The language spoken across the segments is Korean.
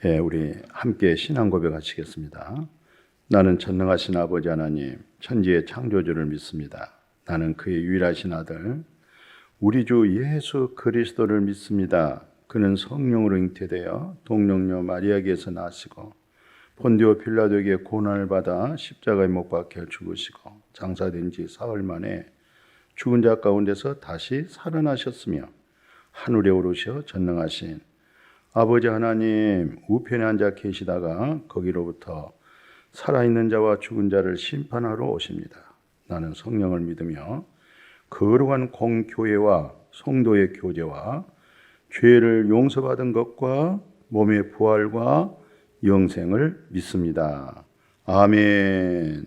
우리 함께 신앙 고백하시겠습니다. 나는 전능하신 아버지 하나님, 천지의 창조주를 믿습니다. 나는 그의 유일하신 아들, 우리 주 예수 그리스도를 믿습니다. 그는 성령으로 잉태되어 동정녀 마리아에게서 나시고 본디오 빌라도에게 고난을 받아 십자가에 못 박혀 죽으시고 장사된 지 사흘 만에 죽은 자 가운데서 다시 살아나셨으며 하늘에 오르셔 전능하신 아버지 하나님 우편에 앉아 계시다가 거기로부터 살아있는 자와 죽은 자를 심판하러 오십니다. 나는 성령을 믿으며 거룩한 공교회와 성도의 교제와 죄를 용서받은 것과 몸의 부활과 영생을 믿습니다. 아멘.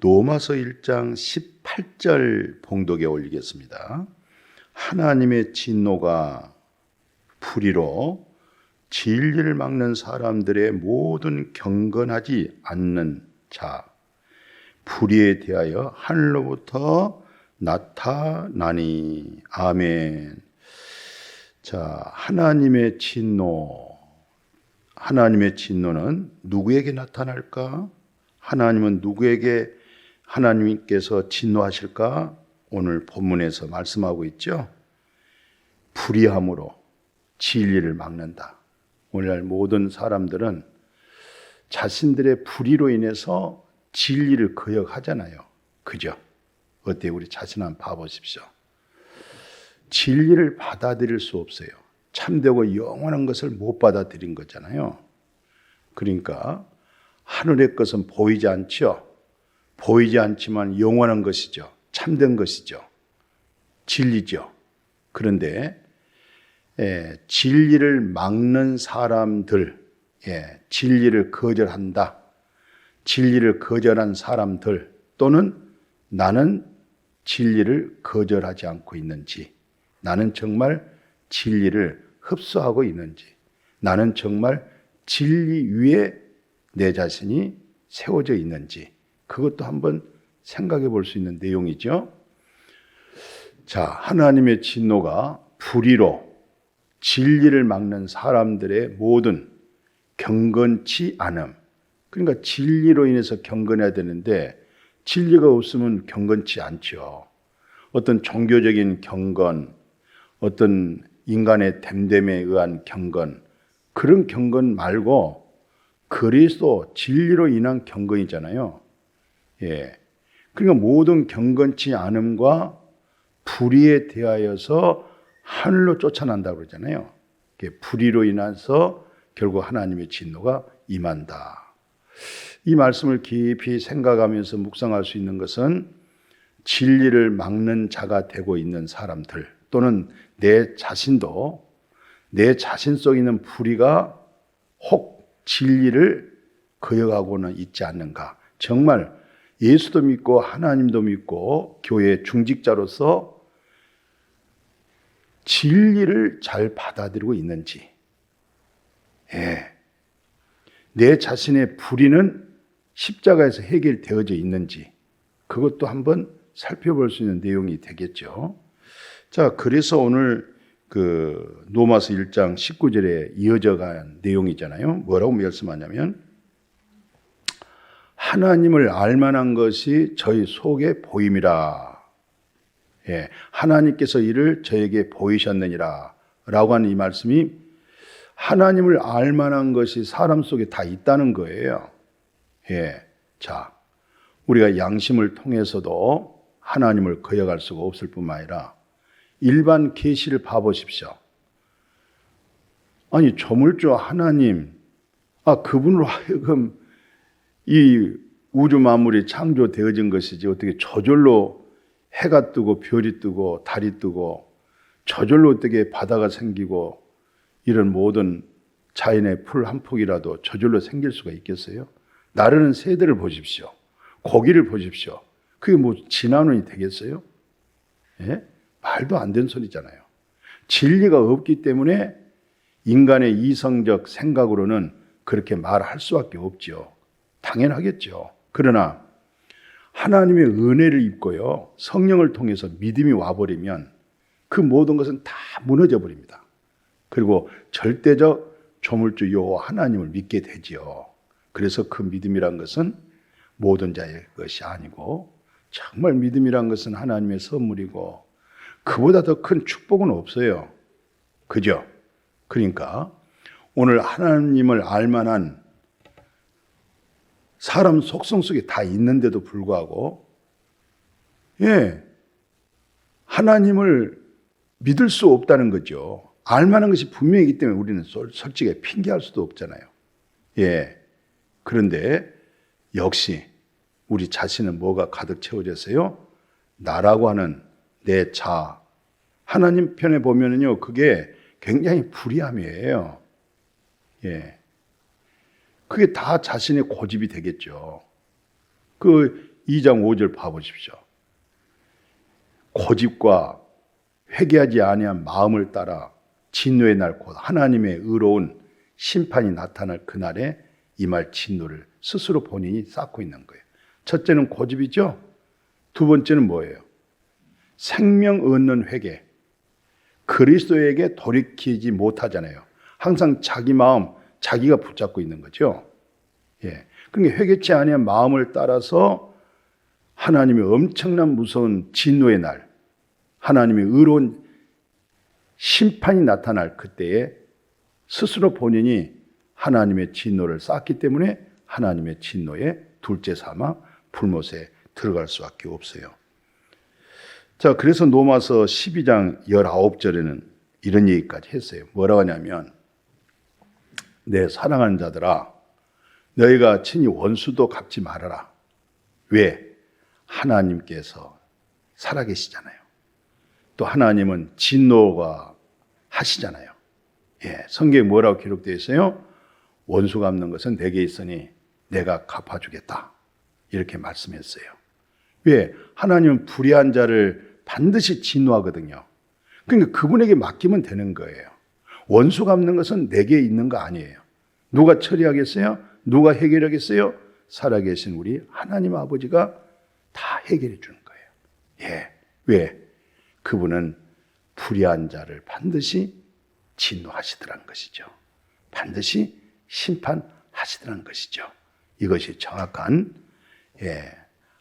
로마서 1장 18절 봉독에 올리겠습니다. 하나님의 진노가 불의로 진리를 막는 사람들의 모든 경건하지 않는 자 불의에 대하여 하늘로부터 나타나니. 아멘. 자, 하나님의 진노는 누구에게 나타날까? 하나님은 누구에게 하나님께서 진노하실까? 오늘 본문에서 말씀하고 있죠. 불의함으로 진리를 막는다. 오늘날 모든 사람들은 자신들의 불의로 인해서 진리를 거역하잖아요. 그죠? 어때요? 우리 자신 한번 봐보십시오. 진리를 받아들일 수 없어요. 참되고 영원한 것을 못 받아들인 거잖아요. 그러니까 하늘의 것은 보이지 않죠. 보이지 않지만 영원한 것이죠. 참된 것이죠. 진리죠. 그런데 진리를 막는 사람들, 진리를 거절한다. 진리를 거절한 사람들 또는 나는 진리를 거절하지 않고 있는지, 나는 정말 진리를 흡수하고 있는지, 나는 정말 진리 위에 내 자신이 세워져 있는지, 그것도 한번 생각해 볼 수 있는 내용이죠. 자, 하나님의 진노가 불의로 진리를 막는 사람들의 모든 경건치 않음. 그러니까 진리로 인해서 경건해야 되는데 진리가 없으면 경건치 않죠. 어떤 종교적인 경건, 어떤 인간의 됨됨에 의한 경건, 그런 경건 말고 그리스도 진리로 인한 경건이잖아요. 그러니까 모든 경건치 않음과 불의에 대하여서 하늘로 쫓아난다고 그러잖아요. 불의로 인해서 결국 하나님의 진노가 임한다. 이 말씀을 깊이 생각하면서 묵상할 수 있는 것은 진리를 막는 자가 되고 있는 사람들 또는 내 자신도 내 자신 속에 있는 불의가 혹 진리를 거역하고는 있지 않는가. 정말 예수도 믿고 하나님도 믿고 교회 중직자로서 진리를 잘 받아들이고 있는지, 내 자신의 불의는 십자가에서 해결되어져 있는지, 그것도 한번 살펴볼 수 있는 내용이 되겠죠. 자, 그래서 오늘 로마서 1장 19절에 이어져 간 내용이잖아요. 뭐라고 말씀하냐면 하나님을 알만한 것이 저희 속에 보임이라. 하나님께서 이를 저에게 보이셨느니라 라고 하는 이 말씀이 하나님을 알만한 것이 사람 속에 다 있다는 거예요. 자, 우리가 양심을 통해서도 하나님을 거역할 수가 없을 뿐만 아니라 일반 계시를 봐보십시오. 아니, 조물주 하나님, 그분으로 하여금 이 우주 만물이 창조되어진 것이지 어떻게 저절로 해가 뜨고 별이 뜨고 달이 뜨고 저절로 어떻게 바다가 생기고 이런 모든 자연의 풀 한 폭이라도 저절로 생길 수가 있겠어요? 나르는 새들을 보십시오. 고기를 보십시오. 그게 뭐 진화론이 되겠어요? 말도 안 되는 소리잖아요. 진리가 없기 때문에 인간의 이성적 생각으로는 그렇게 말할 수밖에 없죠. 당연하겠죠. 그러나 하나님의 은혜를 입고요, 성령을 통해서 믿음이 와버리면 그 모든 것은 다 무너져 버립니다. 그리고 절대적 조물주 여호와 하나님을 믿게 되지요. 그래서 그 믿음이란 것은 모든 자의 것이 아니고 정말 믿음이란 것은 하나님의 선물이고 그보다 더 큰 축복은 없어요. 그죠? 그러니까 오늘 하나님을 알만한 사람 속성 속에 다 있는데도 불구하고 하나님을 믿을 수 없다는 거죠. 알만한 것이 분명하기 때문에 우리는 솔직히 핑계할 수도 없잖아요. 그런데 역시 우리 자신은 뭐가 가득 채워졌어요? 나라고 하는 내 자. 하나님 편에 보면은요, 그게 굉장히 불의함이에요. 그게 다 자신의 고집이 되겠죠. 그 2장 5절 봐보십시오. 고집과 회개하지 아니한 마음을 따라 진노의 날 곧 하나님의 의로운 심판이 나타날 그날에 임할 진노를 스스로 본인이 쌓고 있는 거예요. 첫째는 고집이죠. 두 번째는 뭐예요? 생명 얻는 회개. 그리스도에게 돌이키지 못하잖아요. 항상 자기 마음, 자기가 붙잡고 있는 거죠. 그러니까 회개치 아니한 마음을 따라서 하나님의 엄청난 무서운 진노의 날, 하나님의 의로운 심판이 나타날 그때에 스스로 본인이 하나님의 진노를 쌓기 때문에 하나님의 진노의 둘째 삼아 불못에 들어갈 수밖에 없어요. 자, 그래서 로마서 12장 19절에는 이런 얘기까지 했어요. 뭐라고 하냐면 내 사랑하는 자들아 너희가 친히 원수도 갚지 말아라. 왜? 하나님께서 살아계시잖아요. 또 하나님은 진노가 하시잖아요. 성경에 뭐라고 기록되어 있어요? 원수 갚는 것은 내게 있으니 내가 갚아주겠다. 이렇게 말씀했어요. 왜? 하나님은 불의한 자를 반드시 진노하거든요. 그러니까 그분에게 맡기면 되는 거예요. 원수 갚는 것은 내게 있는 거 아니에요. 누가 처리하겠어요? 누가 해결하겠어요? 살아계신 우리 하나님 아버지가 다 해결해 주는 거예요. 왜? 그분은 불의한 자를 반드시 진노하시더라는 것이죠. 반드시 심판하시더라는 것이죠. 이것이 정확한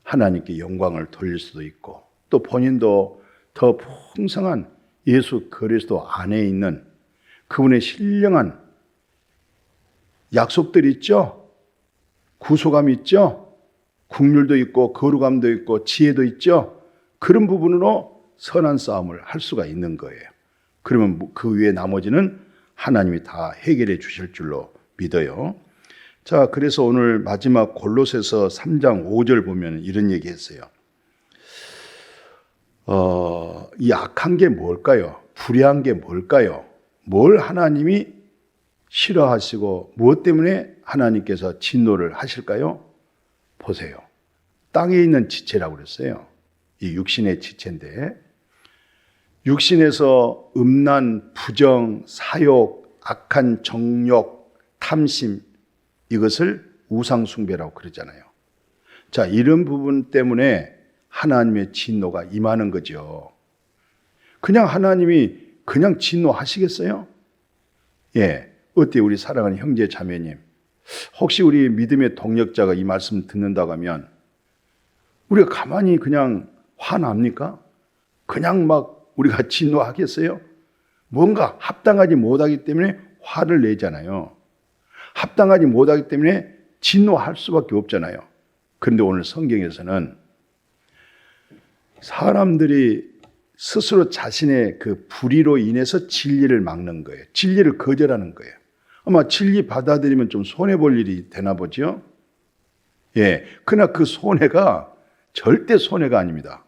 하나님께 영광을 돌릴 수도 있고 또 본인도 더 풍성한 예수 그리스도 안에 있는 그분의 신령한 약속들이 있죠. 구속감이 있죠. 긍휼도 있고 거룩함도 있고 지혜도 있죠. 그런 부분으로 선한 싸움을 할 수가 있는 거예요. 그러면 그 위에 나머지는 하나님이 다 해결해 주실 줄로 믿어요. 자, 그래서 오늘 마지막 골로새서 3장 5절 보면 이런 얘기 했어요. 이 악한 게 뭘까요? 불의한 게 뭘까요? 뭘 하나님이 싫어하시고 무엇 때문에 하나님께서 진노를 하실까요? 보세요. 땅에 있는 지체라고 그랬어요. 이 육신의 지체인데 육신에서 음란, 부정, 사욕, 악한 정욕, 탐심 이것을 우상숭배라고 그러잖아요. 자, 이런 부분 때문에 하나님의 진노가 임하는 거죠. 그냥 하나님이 그냥 진노하시겠어요? 어때요? 우리 사랑하는 형제 자매님. 혹시 우리 믿음의 동력자가 이 말씀 듣는다고 하면 우리가 가만히 그냥 화납니까? 그냥 막 우리가 진노하겠어요? 뭔가 합당하지 못하기 때문에 화를 내잖아요. 합당하지 못하기 때문에 진노할 수밖에 없잖아요. 그런데 오늘 성경에서는 사람들이 스스로 자신의 그 불의로 인해서 진리를 막는 거예요. 진리를 거절하는 거예요. 아마 진리 받아들이면 좀 손해볼 일이 되나 보죠? 그러나 그 손해가 절대 손해가 아닙니다.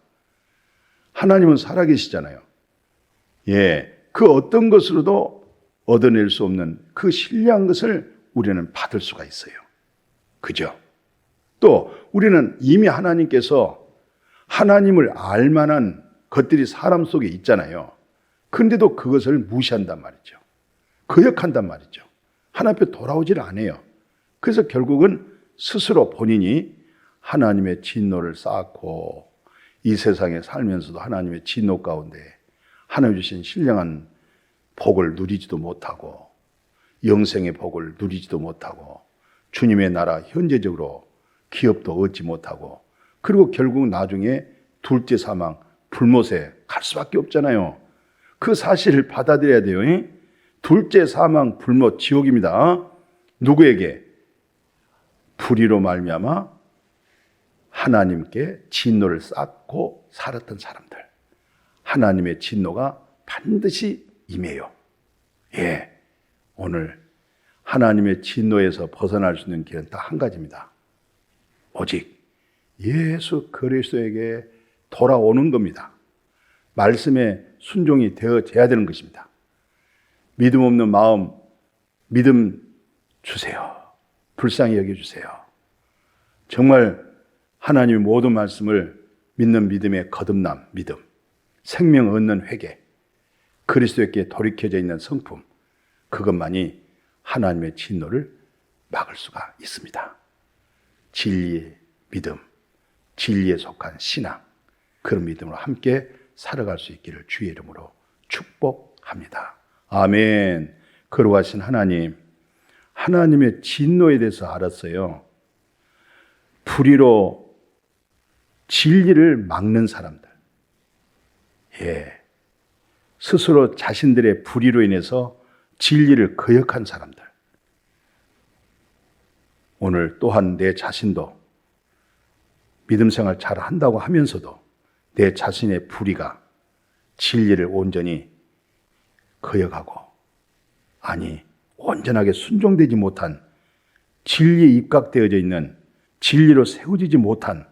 하나님은 살아계시잖아요. 그 어떤 것으로도 얻어낼 수 없는 그 신뢰한 것을 우리는 받을 수가 있어요. 그죠? 또 우리는 이미 하나님께서 하나님을 알 만한 것들이 사람 속에 있잖아요. 그런데도 그것을 무시한단 말이죠. 거역한단 말이죠. 하나님 앞에 돌아오질 않아요. 그래서 결국은 스스로 본인이 하나님의 진노를 쌓고 이 세상에 살면서도 하나님의 진노 가운데 하나님 주신 신령한 복을 누리지도 못하고 영생의 복을 누리지도 못하고 주님의 나라 현재적으로 기업도 얻지 못하고 그리고 결국 나중에 둘째 사망 불못에 갈 수밖에 없잖아요. 그 사실을 받아들여야 돼요. 둘째 사망 불못 지옥입니다. 누구에게? 불의로 말미암아 하나님께 진노를 쌓고 살았던 사람들. 하나님의 진노가 반드시 임해요. 예, 오늘 하나님의 진노에서 벗어날 수 있는 길은 딱 한 가지입니다. 오직 예수 그리스도에게 돌아오는 겁니다. 말씀에 순종이 되어져야 되는 것입니다. 믿음 없는 마음, 믿음 주세요. 불쌍히 여겨주세요. 정말 하나님의 모든 말씀을 믿는 믿음의 거듭남, 믿음, 생명 얻는 회개, 그리스도께 돌이켜져 있는 성품, 그것만이 하나님의 진노를 막을 수가 있습니다. 진리의 믿음, 진리에 속한 신앙, 그런 믿음으로 함께 살아갈 수 있기를 주의 이름으로 축복합니다. 아멘. 거룩하신 하나님, 하나님의 진노에 대해서 알았어요. 불의로 진리를 막는 사람들, 예, 스스로 자신들의 불의로 인해서 진리를 거역한 사람들. 오늘 또한 내 자신도 믿음 생활 잘 한다고 하면서도 내 자신의 불의가 진리를 온전히 거역하고, 아니 온전하게 순종되지 못한, 진리에 입각되어져 있는, 진리로 세워지지 못한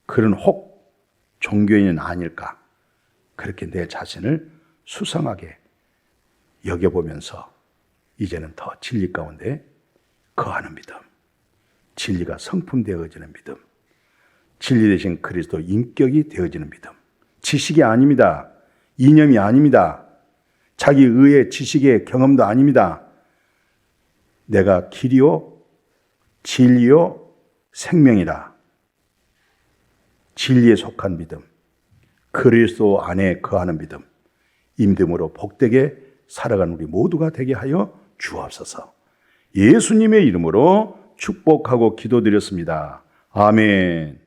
그런 혹 종교인은 아닐까, 그렇게 내 자신을 수상하게 여겨보면서 이제는 더 진리 가운데 거하는 믿음, 진리가 성품되어지는 믿음, 진리 되신 그리스도 인격이 되어지는 믿음. 지식이 아닙니다. 이념이 아닙니다. 자기 의의 지식의 경험도 아닙니다. 내가 길이요 진리요 생명이라, 진리에 속한 믿음, 그리스도 안에 거하는 믿음, 이 믿음으로 복되게 살아가는 우리 모두가 되게 하여 주옵소서. 예수님의 이름으로 축복하고 기도드렸습니다. 아멘.